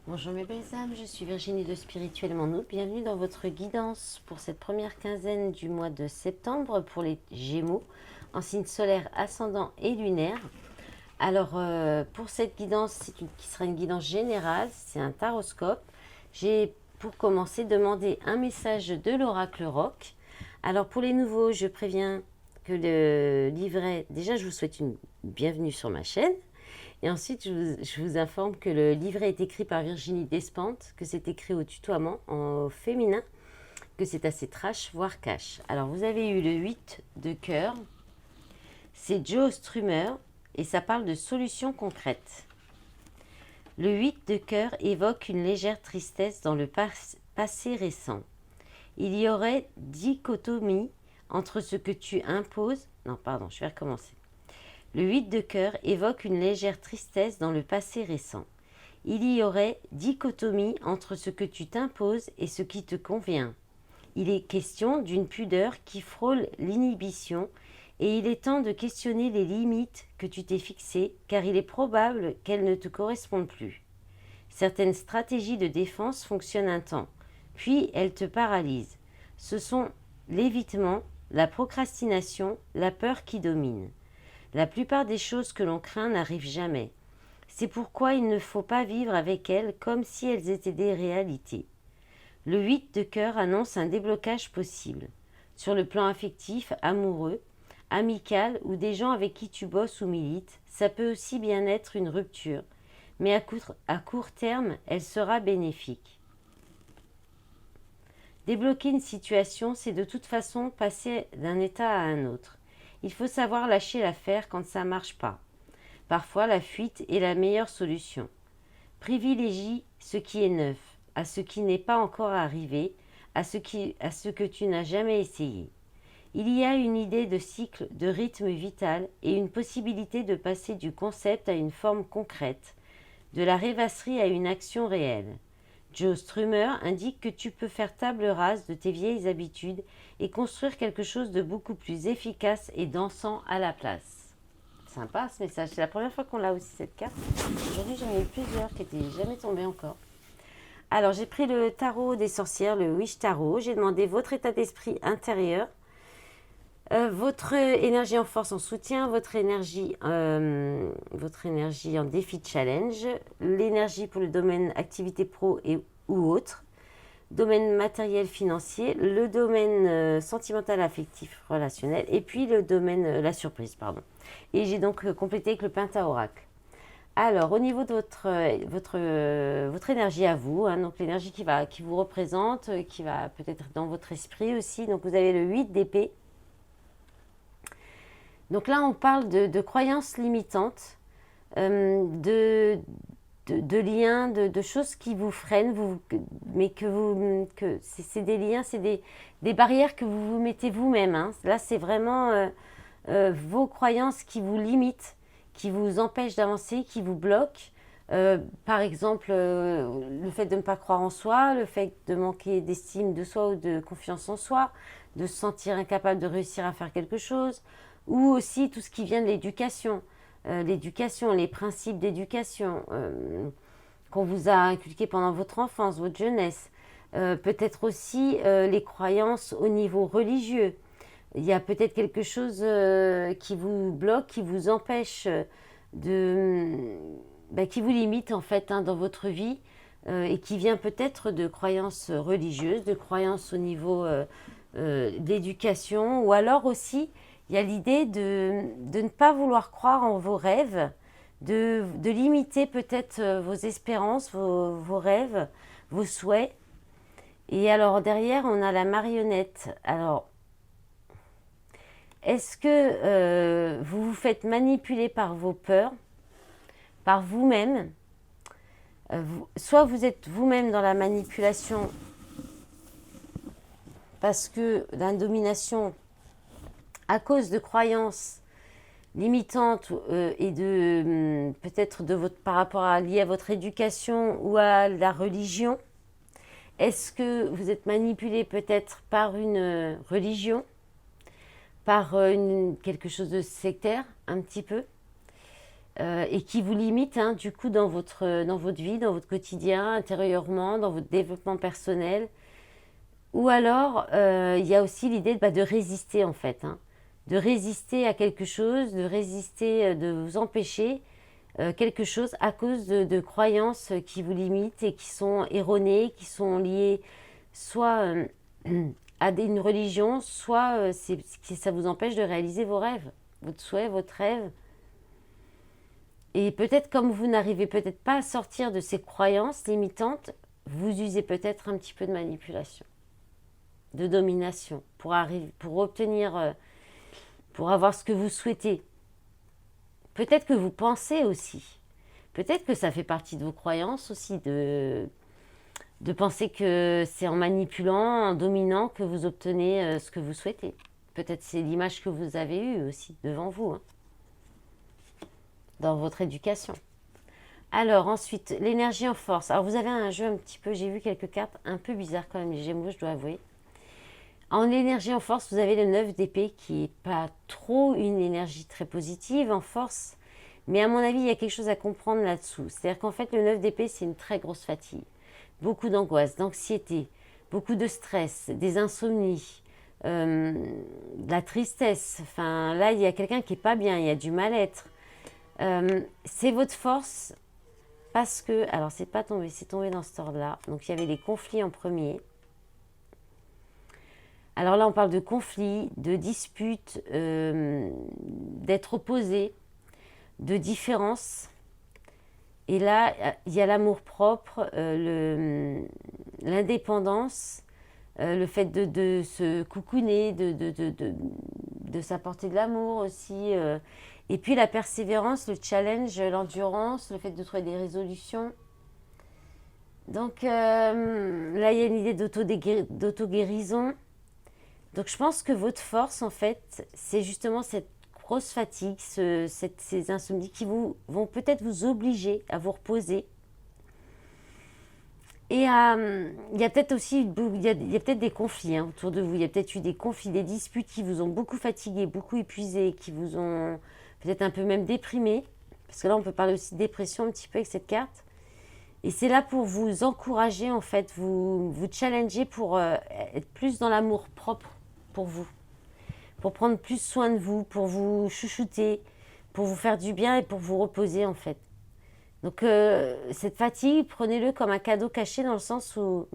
Bonjour mes belles âmes, je suis Virginie de Spirituellement Nous. Bienvenue dans votre guidance pour cette première quinzaine du mois de septembre pour les Gémeaux, en signe solaire, ascendant et lunaire. Alors pour cette guidance, qui sera une guidance générale, c'est un taroscope. J'ai pour commencer demandé un message de l'oracle rock. Alors pour les nouveaux, je préviens que le livret, déjà je vous souhaite une bienvenue sur ma chaîne. Et ensuite, je vous informe que le livret est écrit par Virginie Despentes, que c'est écrit au tutoiement en féminin, que c'est assez trash, voire cash. Alors, vous avez eu le 8 de cœur, c'est Joe Strummer, et ça parle de solutions concrètes. Le 8 de cœur évoque une légère tristesse dans le passé récent. Il y aurait dichotomie entre ce que tu imposes... Non, pardon, je vais recommencer. Le 8 de cœur évoque une légère tristesse dans le passé récent. Il y aurait dichotomie entre ce que tu t'imposes et ce qui te convient. Il est question d'une pudeur qui frôle l'inhibition et il est temps de questionner les limites que tu t'es fixées car il est probable qu'elles ne te correspondent plus. Certaines stratégies de défense fonctionnent un temps, puis elles te paralysent. Ce sont l'évitement, la procrastination, la peur qui dominent. La plupart des choses que l'on craint n'arrivent jamais. C'est pourquoi il ne faut pas vivre avec elles comme si elles étaient des réalités. Le 8 de cœur annonce un déblocage possible. Sur le plan affectif, amoureux, amical ou des gens avec qui tu bosses ou milites, ça peut aussi bien être une rupture, mais à court terme, elle sera bénéfique. Débloquer une situation, c'est de toute façon passer d'un état à un autre. Il faut savoir lâcher l'affaire quand ça ne marche pas. Parfois, la fuite est la meilleure solution. Privilégie ce qui est neuf, à ce qui n'est pas encore arrivé, à ce que tu n'as jamais essayé. Il y a une idée de cycle, de rythme vital et une possibilité de passer du concept à une forme concrète, de la rêvasserie à une action réelle. Joe Strummer indique que tu peux faire table rase de tes vieilles habitudes et construire quelque chose de beaucoup plus efficace et dansant à la place. Sympa ce message, c'est la première fois qu'on l'a aussi cette carte. Aujourd'hui j'en ai eu plusieurs qui n'étaient jamais tombées encore. Alors j'ai pris le tarot des sorcières, le Wish Tarot, j'ai demandé votre état d'esprit intérieur, votre énergie en force en soutien, votre énergie en défi challenge, l'énergie pour le domaine activité pro ou autre, domaine matériel financier, le domaine sentimental affectif relationnel et puis le domaine la surprise pardon. Et j'ai donc complété avec le Pentaoracle. Alors au niveau de votre énergie à vous, hein, donc l'énergie qui vous représente, qui va peut-être dans votre esprit aussi, donc vous avez le 8 d'épée. Donc là, on parle de croyances limitantes, de liens, de choses qui vous freinent, mais que c'est des liens, c'est des barrières que vous vous mettez vous-même. Hein. Là, c'est vraiment vos croyances qui vous limitent, qui vous empêchent d'avancer, qui vous bloquent. Par exemple, le fait de ne pas croire en soi, le fait de manquer d'estime de soi ou de confiance en soi, de se sentir incapable de réussir à faire quelque chose, ou aussi tout ce qui vient de l'éducation, les principes d'éducation qu'on vous a inculqués pendant votre enfance, votre jeunesse, peut-être aussi les croyances au niveau religieux. Il y a peut-être quelque chose qui vous bloque, qui vous empêche qui vous limite en fait hein, dans votre vie et qui vient peut-être de croyances religieuses, de croyances au niveau d'éducation, ou alors aussi il y a l'idée de ne pas vouloir croire en vos rêves, de limiter peut-être vos espérances, vos rêves, vos souhaits. Et alors derrière, on a la marionnette. Alors, est-ce que vous vous faites manipuler par vos peurs, par vous-même soit vous êtes vous-même dans la manipulation parce que la domination à cause de croyances limitantes et de peut-être par rapport liées à votre éducation ou à la religion. Est-ce que vous êtes manipulé peut-être par une religion, par quelque chose de sectaire un petit peu, et qui vous limite, hein, du coup, dans votre vie, dans votre quotidien, intérieurement, dans votre développement personnel. Ou alors, il y a aussi l'idée de résister, en fait, hein, de résister à quelque chose, de résister, de vous empêcher quelque chose à cause de croyances qui vous limitent et qui sont erronées, qui sont liées soit à une religion, soit ça vous empêche de réaliser vos rêves, votre souhait, votre rêve. Et peut-être comme vous n'arrivez peut-être pas à sortir de ces croyances limitantes, vous usez peut-être un petit peu de manipulation, de domination pour obtenir, pour avoir ce que vous souhaitez. Peut-être que vous pensez aussi. Peut-être que ça fait partie de vos croyances aussi de penser que c'est en manipulant, en dominant que vous obtenez ce que vous souhaitez. Peut-être c'est l'image que vous avez eue aussi devant vous, hein, dans votre éducation. Alors ensuite, l'énergie en force. Alors vous avez un jeu un petit peu, j'ai vu quelques cartes un peu bizarres quand même, les Gémeaux, je dois avouer. En énergie en force, vous avez le 9 d'épée qui n'est pas trop une énergie très positive en force. Mais à mon avis, il y a quelque chose à comprendre là-dessous. C'est-à-dire qu'en fait, le 9 d'épée, c'est une très grosse fatigue. Beaucoup d'angoisse, d'anxiété, beaucoup de stress, des insomnies, de la tristesse. Enfin, là, il y a quelqu'un qui n'est pas bien, il y a du mal-être. C'est votre force parce que... Alors, c'est pas tombé, c'est tombé dans cet ordre-là. Donc, il y avait les conflits en premier. Alors là, on parle de conflits, de disputes, d'être opposés, de différences. Et là, il y a l'amour-propre, l'indépendance, le fait de se coucouner, de s'apporter de l'amour aussi. Et puis la persévérance, le challenge, l'endurance, le fait de trouver des résolutions. Donc là, il y a une idée d'auto-guérison. Donc je pense que votre force, en fait, c'est justement cette grosse fatigue, ces insomnies qui vont peut-être vous obliger à vous reposer. Et il y a peut-être aussi il y a peut-être des conflits, hein, autour de vous. Il y a peut-être eu des conflits, des disputes qui vous ont beaucoup fatigué, beaucoup épuisé, qui vous ont peut-être un peu même déprimé. Parce que là, on peut parler aussi de dépression un petit peu avec cette carte. Et c'est là pour vous encourager, en fait, vous challenger pour être plus dans l'amour propre pour vous. Pour prendre plus soin de vous, pour vous chouchouter, pour vous faire du bien et pour vous reposer, en fait. Donc, cette fatigue, prenez-le comme un cadeau caché dans le sens où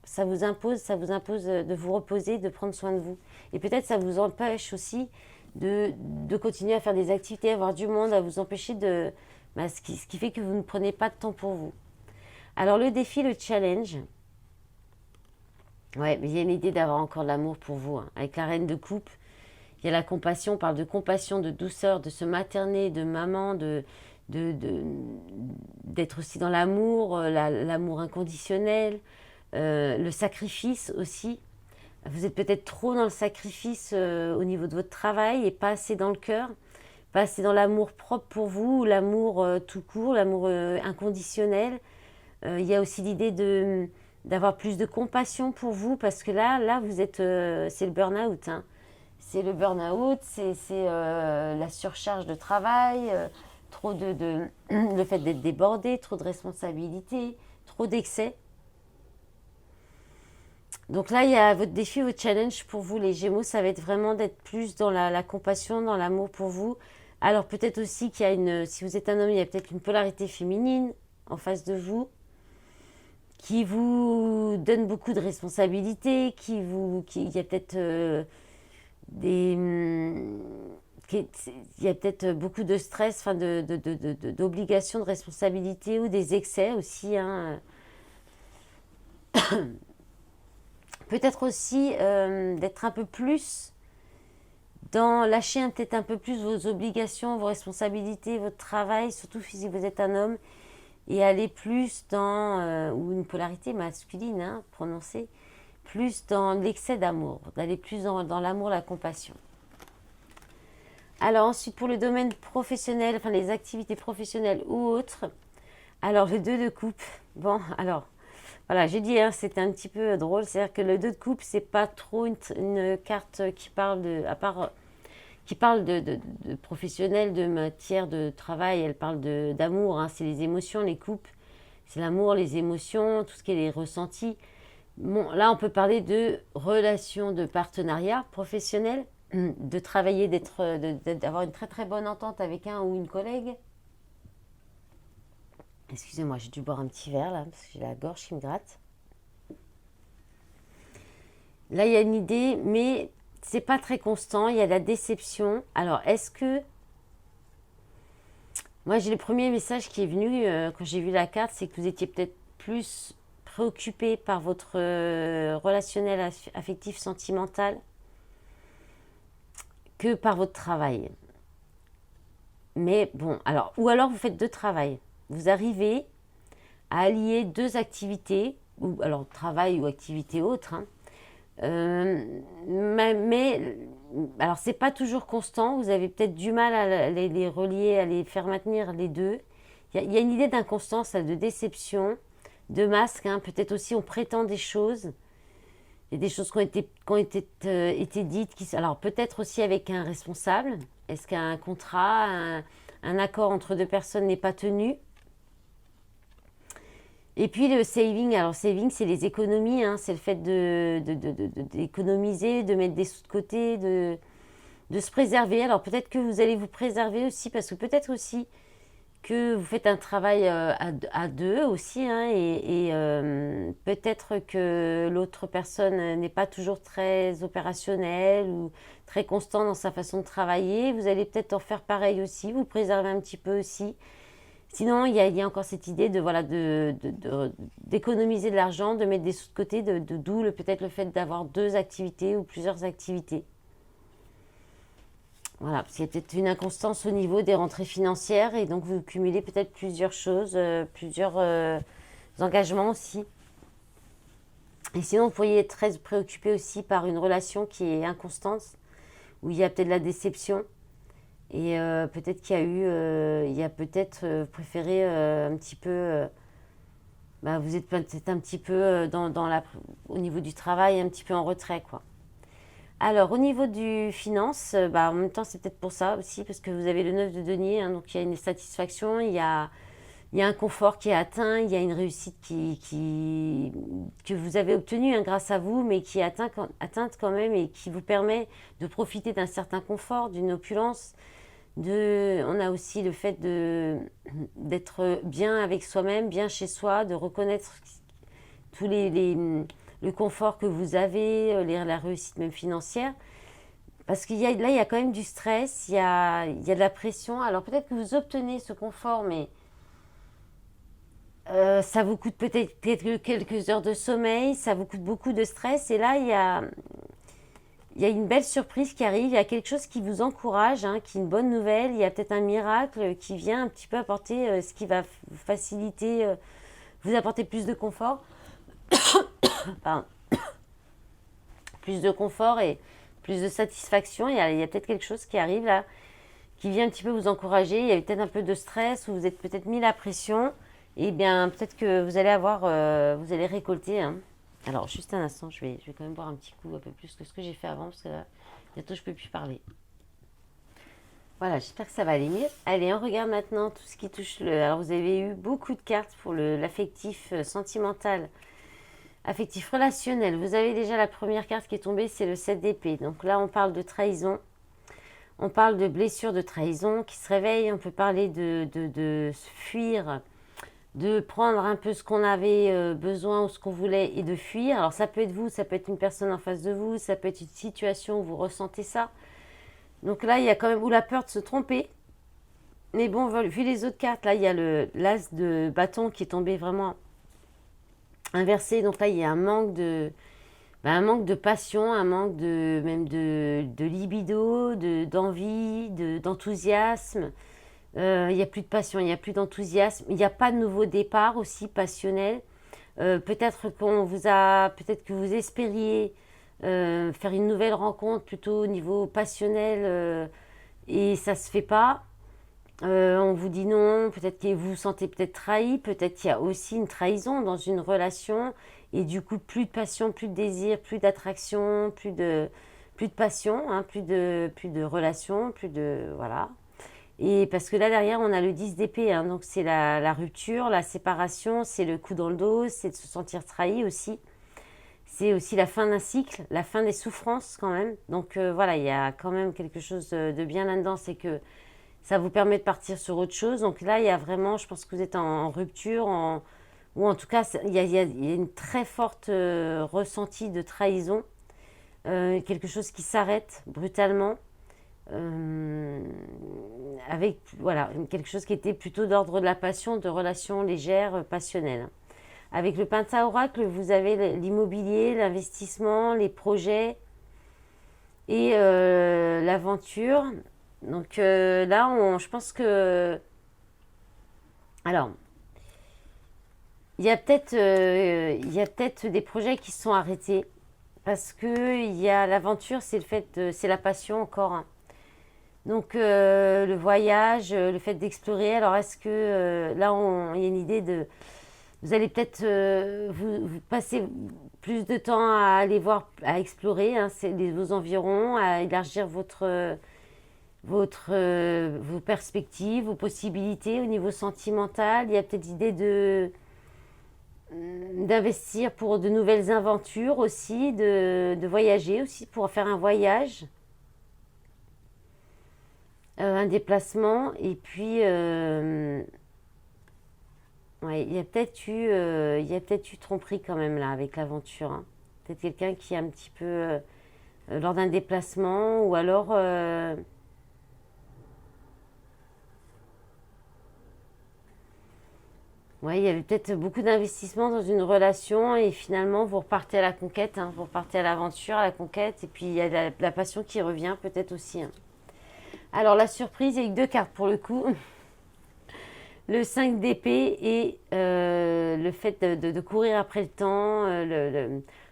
ça vous impose de vous reposer, de prendre soin de vous. Et peut-être ça vous empêche aussi de continuer à faire des activités, à avoir du monde, à vous empêcher ce qui fait que vous ne prenez pas de temps pour vous. Alors, le défi, le challenge... Ouais, mais il y a une idée d'avoir encore de l'amour pour vous, hein. Avec la reine de coupe, il y a la compassion, on parle de compassion, de douceur, de se materner, de maman, d'être aussi dans l'amour, l'amour inconditionnel, le sacrifice aussi. Vous êtes peut-être trop dans le sacrifice au niveau de votre travail et pas assez dans le cœur, pas assez dans l'amour propre pour vous, l'amour tout court, l'amour inconditionnel. Il y a aussi l'idée d'avoir plus de compassion pour vous parce que là vous êtes, c'est le burn-out, hein. C'est le burn-out, c'est la surcharge de travail, trop le fait d'être débordé, trop de responsabilités, trop d'excès. Donc là, il y a votre défi, votre challenge pour vous, les Gémeaux, ça va être vraiment d'être plus dans la compassion, dans l'amour pour vous. Alors peut-être aussi qu'il y a si vous êtes un homme, il y a peut-être une polarité féminine en face de vous, qui vous donne beaucoup de responsabilités, il y a peut-être il y a peut-être beaucoup de stress, enfin d'obligations, de responsabilités ou des excès aussi, hein. Peut-être aussi d'être un peu plus lâcher peut-être un peu plus vos obligations, vos responsabilités, votre travail, surtout si vous êtes un homme, et aller plus ou une polarité masculine, hein, prononcée, plus dans l'excès d'amour, d'aller plus dans l'amour, la compassion. Alors ensuite, pour le domaine professionnel, enfin les activités professionnelles ou autres, alors le 2 de coupe, bon, alors, voilà, j'ai dit, hein, c'était un petit peu drôle, c'est-à-dire que le 2 de coupe, c'est pas trop une carte qui parle qui parle de professionnel, de matière de travail. Elle parle d'amour, hein, c'est les émotions, les couples. C'est l'amour, les émotions, tout ce qui est les ressentis. Bon, là, on peut parler de relations de partenariat professionnel, de travailler, d'avoir une très très bonne entente avec un ou une collègue. Excusez-moi, j'ai dû boire un petit verre là, parce que j'ai la gorge qui me gratte. Là, il y a une idée, mais c'est pas très constant. Il y a de la déception. Alors, est-ce que... Moi, j'ai le premier message qui est venu quand j'ai vu la carte, c'est que vous étiez peut-être plus préoccupé par votre relationnel affectif sentimental que par votre travail. Mais bon, alors, ou alors vous faites deux travails. Vous arrivez à allier deux activités, ou alors travail ou activité autre, hein. Mais alors c'est pas toujours constant. Vous avez peut-être du mal à les relier, à les faire maintenir les deux. Il y a une idée d'inconstance, de déception, de masque, hein. Peut-être aussi on prétend des choses. Il y a des choses qui ont été dites. Alors peut-être aussi avec un responsable. Est-ce qu'un contrat, un accord entre deux personnes n'est pas tenu? Et puis le saving, alors saving c'est les économies, hein, c'est le fait d'économiser, de mettre des sous de côté, de se préserver. Alors peut-être que vous allez vous préserver aussi, parce que peut-être aussi que vous faites un travail à deux aussi, hein, et peut-être que l'autre personne n'est pas toujours très opérationnelle ou très constant dans sa façon de travailler. Vous allez peut-être en faire pareil aussi, vous préserver un petit peu aussi. Sinon, il y a encore cette idée d'économiser de l'argent, de mettre des sous de côté, d'où peut-être le fait d'avoir deux activités ou plusieurs activités. Voilà, parce qu'il y a peut-être une inconstance au niveau des rentrées financières et donc vous cumulez peut-être plusieurs choses, plusieurs engagements aussi. Et sinon, vous pourriez être très préoccupé aussi par une relation qui est inconstante, où il y a peut-être de la déception. Et peut-être qu'il y a il y a peut-être préféré un petit peu, vous êtes peut-être un petit peu au niveau du travail, un petit peu en retrait, quoi. Alors, au niveau du finance, en même temps, c'est peut-être pour ça aussi, parce que vous avez le 9 de denier, hein, donc il y a une satisfaction, il y a un confort qui est atteint, il y a une réussite que vous avez obtenue, hein, grâce à vous, mais qui est atteinte quand même et qui vous permet de profiter d'un certain confort, d'une opulence. On a aussi le fait d'être bien avec soi-même, bien chez soi, de reconnaître tous le confort que vous avez, la réussite même financière. Parce qu'il y a, là, il y a quand même du stress, il y a de la pression. Alors peut-être que vous obtenez ce confort, mais ça vous coûte peut-être quelques heures de sommeil, ça vous coûte beaucoup de stress. Et là, il y a une belle surprise qui arrive, il y a quelque chose qui vous encourage, hein, qui est une bonne nouvelle. Il y a peut-être un miracle qui vient un petit peu apporter ce qui va vous faciliter, vous apporter plus de confort. Pardon. Plus de confort et plus de satisfaction. Il y a peut-être quelque chose qui arrive là, qui vient un petit peu vous encourager. Il y a peut-être un peu de stress ou vous êtes peut-être mis la pression. Et bien peut-être que vous allez vous allez récolter, hein. Alors juste un instant, je vais quand même boire un petit coup un peu plus que ce que j'ai fait avant, parce que là, bientôt je ne peux plus parler. Voilà, j'espère que ça va aller mieux. Allez, on regarde maintenant tout ce qui touche Alors vous avez eu beaucoup de cartes pour l'affectif sentimental, affectif relationnel. Vous avez déjà la première carte qui est tombée, c'est le 7 d'épée. Donc là, on parle de trahison. On parle de blessure de trahison qui se réveille. On peut parler de fuir, de prendre un peu ce qu'on avait besoin ou ce qu'on voulait et de fuir. Alors ça peut être vous, ça peut être une personne en face de vous, ça peut être une situation où vous ressentez ça. Donc là, il y a quand même la peur de se tromper. Mais bon, vu les autres cartes, là, il y a l'as de bâton qui est tombé vraiment inversé. Donc là, il y a un manque de passion, un manque même de libido, d'envie, d'enthousiasme. Il n'y a plus de passion, il n'y a plus d'enthousiasme. Il n'y a pas de nouveau départ aussi passionnel. Peut-être que vous espériez faire une nouvelle rencontre plutôt au niveau passionnel et ça se fait pas. On vous dit non, peut-être que vous vous sentez peut-être trahi, peut-être qu'il y a aussi une trahison dans une relation et du coup plus de passion, plus de désir, plus d'attraction, plus plus de passion, hein, plus de relations, plus de... Voilà. Et parce que là, derrière, on a le 10 d'épée, hein, donc c'est la rupture, la séparation, c'est le coup dans le dos, c'est de se sentir trahi aussi. C'est aussi la fin d'un cycle, la fin des souffrances quand même. Donc voilà, il y a quand même quelque chose de bien là-dedans, c'est que ça vous permet de partir sur autre chose. Donc là, il y a vraiment, je pense que vous êtes en rupture, ou en tout cas, il y a une très forte ressenti de trahison, quelque chose qui s'arrête brutalement, avec voilà, quelque chose qui était plutôt d'ordre de la passion, de relations légères, passionnelles. Avec le Pentaoracle, vous avez l'immobilier, l'investissement, les projets et l'aventure. Donc là, je pense que... Alors, il y a peut-être des projets qui se sont arrêtés parce que il y a l'aventure, c'est la passion encore, hein. Donc le voyage, le fait d'explorer. Alors est-ce que là, il y a une idée de... Vous allez peut-être vous passer plus de temps à aller voir, à explorer, hein, vos environs, à élargir vos perspectives, vos possibilités au niveau sentimental. Il y a peut-être l'idée d'investir pour de nouvelles aventures aussi, de voyager aussi, pour faire un voyage, un déplacement. Et puis, ouais, il y a peut-être eu tromperie quand même là avec l'aventure, hein. Peut-être quelqu'un qui est un petit peu lors d'un déplacement ou alors ouais, il y avait peut-être beaucoup d'investissement dans une relation et finalement vous repartez à la conquête, hein, vous repartez à l'aventure, à la conquête et puis il y a la passion qui revient peut-être aussi, hein. Alors la surprise, il y a eu deux cartes pour le coup. Le 5 d'épée et le fait de courir après le temps,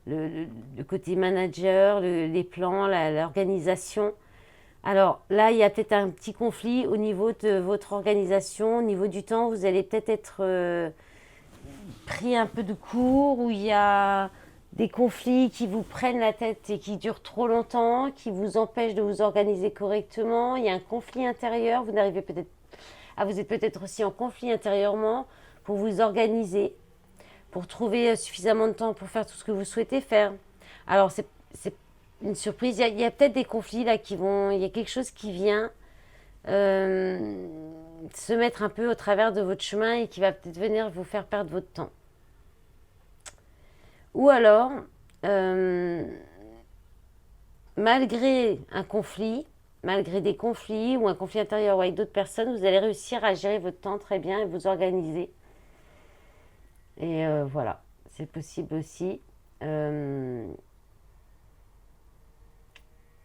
le côté manager, les plans, l'organisation. Alors là, il y a peut-être un petit conflit au niveau de votre organisation, au niveau du temps. Vous allez peut-être être pris un peu de court, où il y a des conflits qui vous prennent la tête et qui durent trop longtemps, qui vous empêchent de vous organiser correctement. Il y a un conflit intérieur, vous n'arrivez peut-être... Ah, vous êtes peut-être aussi en conflit intérieurement pour vous organiser, pour trouver suffisamment de temps pour faire tout ce que vous souhaitez faire. Alors, c'est une surprise. Il y a peut-être des conflits là qui vont... Il y a quelque chose qui vient se mettre un peu au travers de votre chemin et qui va peut-être venir vous faire perdre votre temps. Ou alors, malgré un conflit, malgré des conflits ou un conflit intérieur ou avec d'autres personnes, vous allez réussir à gérer votre temps très bien et vous organiser. Et voilà, c'est possible aussi.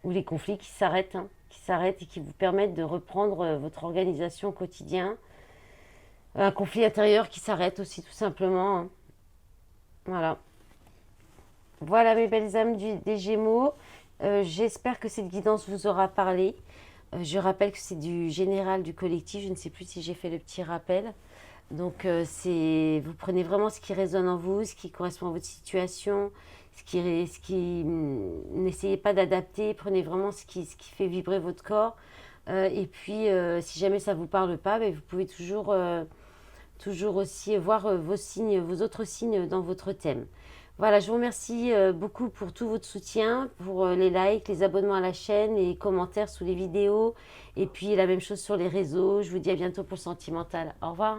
Ou les conflits qui s'arrêtent, hein, qui s'arrêtent et qui vous permettent de reprendre votre organisation au quotidien. Un conflit intérieur qui s'arrête aussi tout simplement, hein. Voilà. Voilà mes belles âmes des Gémeaux. J'espère que cette guidance vous aura parlé. Je rappelle que c'est du général du collectif. Je ne sais plus si j'ai fait le petit rappel. Donc vous prenez vraiment ce qui résonne en vous, ce qui correspond à votre situation, n'essayez pas d'adapter. Prenez vraiment ce qui fait vibrer votre corps. Et puis si jamais ça vous parle pas, ben, vous pouvez toujours aussi voir vos signes, vos autres signes dans votre thème. Voilà, je vous remercie beaucoup pour tout votre soutien, pour les likes, les abonnements à la chaîne, les commentaires sous les vidéos, et puis la même chose sur les réseaux. Je vous dis à bientôt pour le sentimental. Au revoir.